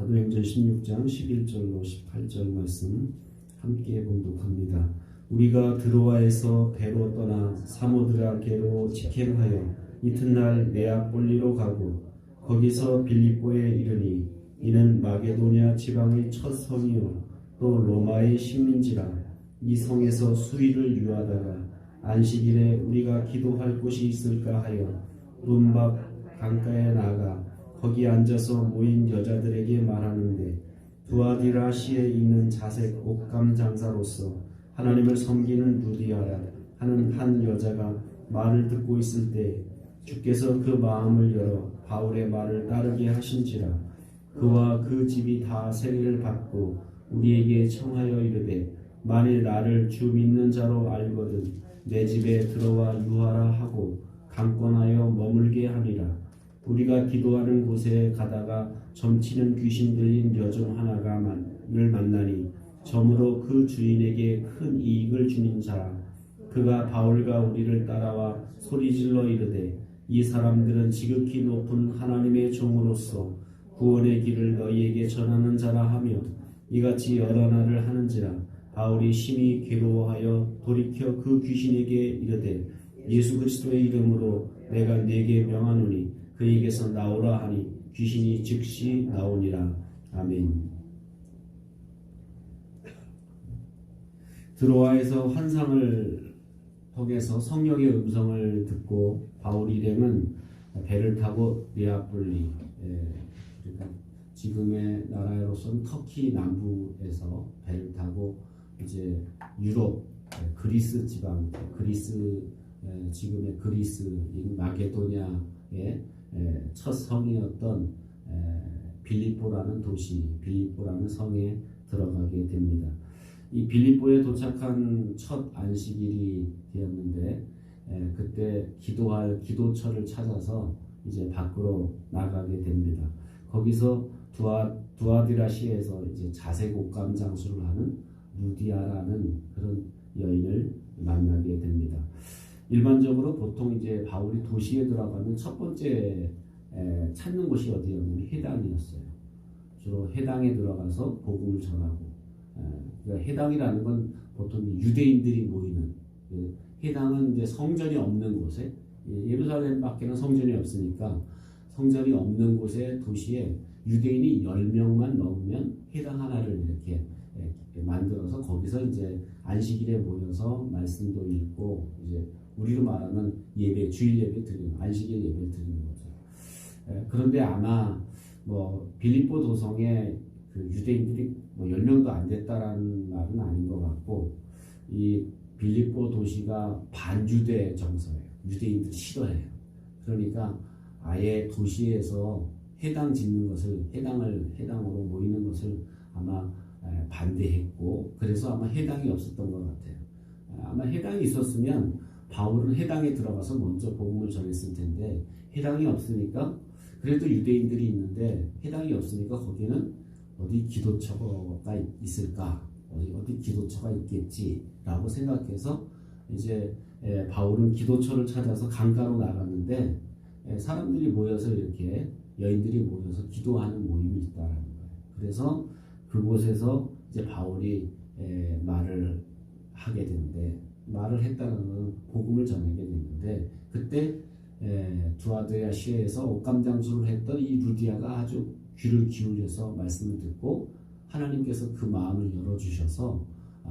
사도행전 16장 11절로 18절 말씀 함께 봉독합니다. 우리가 드로아에서 배로 떠나 사모드라게로 직행하여 이튿날 네아폴리로 가고 거기서 빌립보에 이르니 이는 마게도냐 지방의 첫 성이요 또 로마의 식민지라. 이 성에서 수일을 유하다가 안식일에 우리가 기도할 곳이 있을까 하여 문밖 강가에 나가 거기 앉아서 모인 여자들에게 말하는데 두아디라시에 있는 자색 옷감 장사로서 하나님을 섬기는 루디아라 하는 한 여자가 말을 듣고 있을 때 주께서 그 마음을 열어 바울의 말을 따르게 하신지라. 그와 그 집이 다 세례를 받고 우리에게 청하여 이르되 만일 나를 주 믿는 자로 알거든 내 집에 들어와 유하라 하고 강권하여 머물게 하리라. 우리가 기도하는 곳에 가다가 점치는 귀신 들린 여종 하나가 를 만나니 점으로 그 주인에게 큰 이익을 주는 자라. 그가 바울과 우리를 따라와 소리질러 이르되 이 사람들은 지극히 높은 하나님의 종으로서 구원의 길을 너희에게 전하는 자라 하며 이같이 여러 날을 하는지라. 바울이 심히 괴로워하여 돌이켜 그 귀신에게 이르되 예수 그리스도의 이름으로 내가 네게 명하노니 그에게서 나오라 하니 귀신이 즉시 나오니라. 아멘. 드로아에서 환상을 통해서 성령의 음성을 듣고 바울 일행은 배를 타고 네아폴리, 그러니까 지금의 나라로서는 터키 남부에서 배를 타고 이제 유럽, 그리스 지방, 지금의 그리스인 마게도냐의 첫 성이었던 빌립보라는 도시, 빌립보라는 성에 들어가게 됩니다. 이 빌립보에 도착한 첫 안식일이 되었는데 그때 기도할 기도처를 찾아서 이제 밖으로 나가게 됩니다. 거기서 두아디라시에서 이제 자색 옷감 장수를 하는 루디아라는 그런 여인을 만나게 됩니다. 일반적으로 보통 이제 바울이 도시에 들어가면 첫 번째 찾는 곳이 어디였냐면 해당이었어요. 주로 해당에 들어가서 복음을 전하고, 그러니까 해당이라는 건 보통 유대인들이 모이는, 해당은 이제 성전이 없는 곳에, 예루살렘 밖에는 성전이 없으니까 성전이 없는 곳에 도시에 유대인이 10명만 넘으면 해당 하나를 이렇게 만들어서 거기서 이제 안식일에 모여서 말씀도 읽고 이제 우리로 말하면 예배, 주일 예배 드리는, 안식일 예배 드리는 거죠. 그런데 아마 빌립보 도성에 그 유대인들이 10명도 안 됐다라는 말은 아닌 것 같고, 이 빌립보 도시가 반유대 정서예요. 유대인들이 싫어해요. 그러니까 아예 도시에서 해당 짓는 것을, 해당으로 모이는 것을 아마 반대했고, 그래서 아마 해당이 없었던 것 같아요. 아마 해당이 있었으면 바울은 해당에 들어가서 먼저 복음을 전했을 텐데, 해당이 없으니까, 그래도 유대인들이 있는데 해당이 없으니까 거기는 어디 기도처가 있을까, 어디 기도처가 있겠지라고 생각해서 이제 바울은 기도처를 찾아서 강가로 나갔는데 사람들이 모여서 이렇게 여인들이 모여서 기도하는 모임이 있다라는 거예요. 그래서 그곳에서 이제 바울이 말을 하게 되는데, 말을 했다는 건 복음을 전하게 됐는데, 그때 두아디라시에서 옷감 장수를 했던 이 루디아가 아주 귀를 기울여서 말씀을 듣고 하나님께서 그 마음을 열어주셔서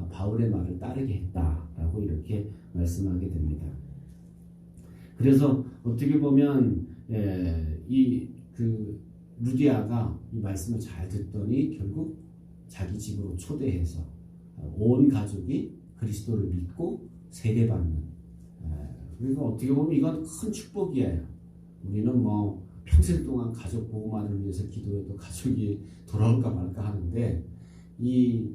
바울의 말을 따르게 했다라고 이렇게 말씀하게 됩니다. 그래서 어떻게 보면 그 루디아가 이 말씀을 잘 듣더니 결국 자기 집으로 초대해서 온 가족이 그리스도를 믿고 세례받는, 그러니까 어떻게 보면 이건 큰 축복이에요. 우리는 평생 동안 가족 보호만을 위해서 기도해도 가족이 돌아올까 말까 하는데, 이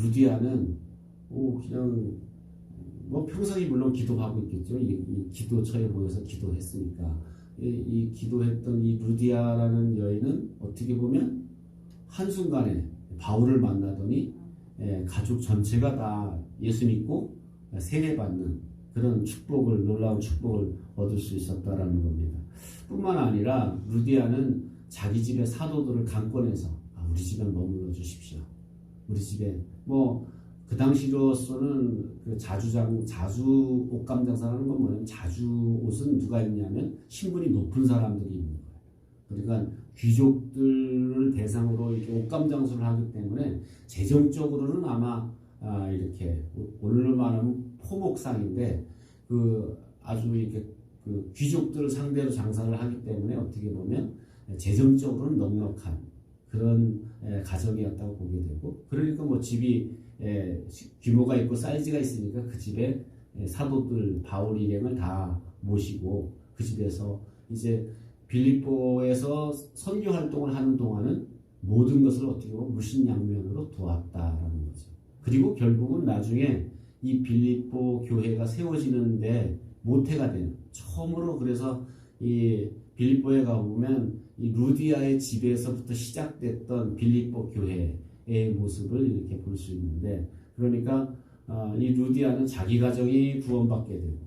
루디아는 그냥 평소에 물론 기도하고 있겠죠. 이 기도처에 모여서 기도했으니까. 이 기도했던 이 루디아라는 여인은 어떻게 보면 한순간에 바울을 만나더니 가족 전체가 다 예수 믿고 세례받는 그런 축복을, 놀라운 축복을 얻을 수 있었다라는 겁니다. 뿐만 아니라 루디아는 자기 집의 사도들을 강권해서 우리 집에 머물러 주십시오. 우리 집에 그 당시로서는 그 자주 옷감 장사라는 건 뭐냐면 자주 옷은 누가 입냐면 신분이 높은 사람들이 입는 거예요. 그러니까 귀족들을 대상으로 이렇게 옷감 장수를 하기 때문에 재정적으로는 아마 이렇게 오늘로 말하면 포목상인데 아주 이렇게 그 귀족들을 상대로 장사를 하기 때문에 어떻게 보면 재정적으로는 넉넉한 그런 가정이었다고 보게 되고, 그러니까 집이 규모가 있고 사이즈가 있으니까 그 집에 사도들 바울 일행을 다 모시고 그 집에서 이제 빌립보에서 선교 활동을 하는 동안은 모든 것을 어떻게 보면 물신양면으로 도왔다라는 거죠. 그리고 결국은 나중에 이 빌립보 교회가 세워지는데 모태가 되는, 처음으로 그래서 이 빌립보에 가보면 이 루디아의 집에서부터 시작됐던 빌립보 교회의 모습을 이렇게 볼 수 있는데, 그러니까 이 루디아는 자기 가정이 구원받게 되고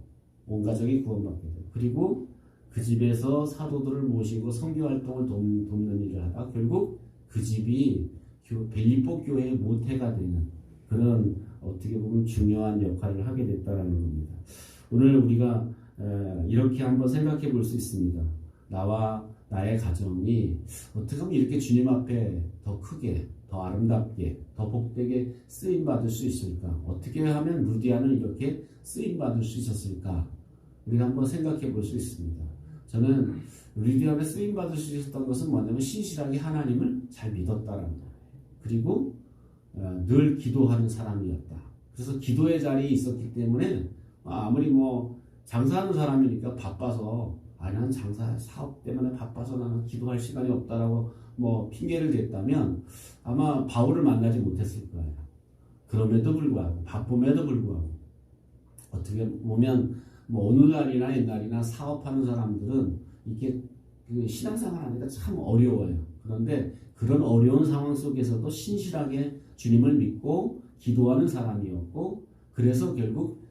온 가족이 구원받게 되고, 그리고 그 집에서 사도들을 모시고 선교 활동을 돕는 일을 하다 결국 그 집이 빌립보 교회의 모태가 되는 그런 어떻게 보면 중요한 역할을 하게 됐다라는 겁니다. 오늘 우리가 이렇게 한번 생각해 볼 수 있습니다. 나와 나의 가정이 어떻게 하면 이렇게 주님 앞에 더 크게, 더 아름답게, 더 복되게 쓰임 받을 수 있을까? 어떻게 하면 루디아는 이렇게 쓰임 받을 수 있었을까? 우리가 한번 생각해 볼 수 있습니다. 저는 루디아가 쓰임 받을 수 있었던 것은 뭐냐면 신실하게 하나님을 잘 믿었다라는 거예요. 그리고 늘 기도하는 사람이었다. 그래서 기도의 자리에 있었기 때문에 아무리 장사하는 사람이니까 바빠서 나는 장사 사업 때문에 바빠서 나는 기도할 시간이 없다라고 핑계를 댔다면 아마 바울을 만나지 못했을 거예요. 그럼에도 불구하고 바쁨에도 불구하고 어떻게 보면 오늘날이나 옛날이나 사업하는 사람들은 이게 신앙생활 하니까 참 어려워요. 그런데 그런 어려운 상황 속에서도 신실하게 주님을 믿고 기도하는 사람이었고, 그래서 결국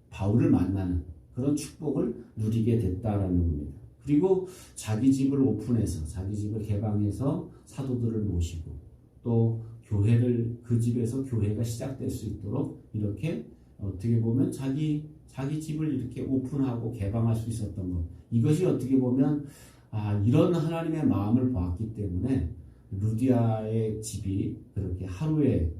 바울을 만나는 그런 축복을 누리게 됐다라는 겁니다. 그리고 자기 집을 오픈해서, 자기 집을 개방해서 사도들을 모시고 또 그 집에서 교회가 시작될 수 있도록 이렇게 어떻게 보면 자기 집을 이렇게 오픈하고 개방할 수 있었던 것, 이것이 어떻게 보면 이런 하나님의 마음을 보았기 때문에 루디아의 집이 그렇게 하루에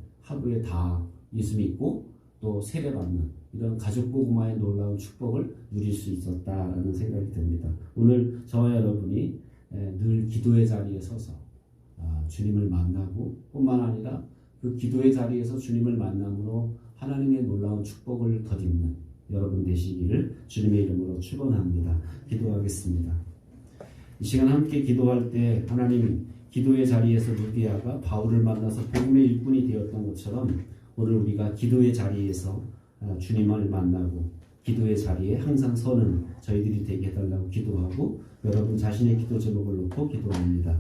다 예수 믿고 또 세례받는 이런 가족복음화의 놀라운 축복을 누릴 수 있었다라는 생각이 듭니다. 오늘 저와 여러분이 늘 기도의 자리에 서서 주님을 만나고 뿐만 아니라 그 기도의 자리에서 주님을 만남으로 하나님의 놀라운 축복을 덧입는 여러분 되시기를 주님의 이름으로 축원합니다. 기도하겠습니다. 이 시간 함께 기도할 때 하나님, 기도의 자리에서 루디아가 바울을 만나서 복음의 일꾼이 되었던 것처럼 오늘 우리가 기도의 자리에서 주님을 만나고 기도의 자리에 항상 서는 저희들이 되게 해달라고 기도하고 여러분 자신의 기도 제목을 놓고 기도합니다.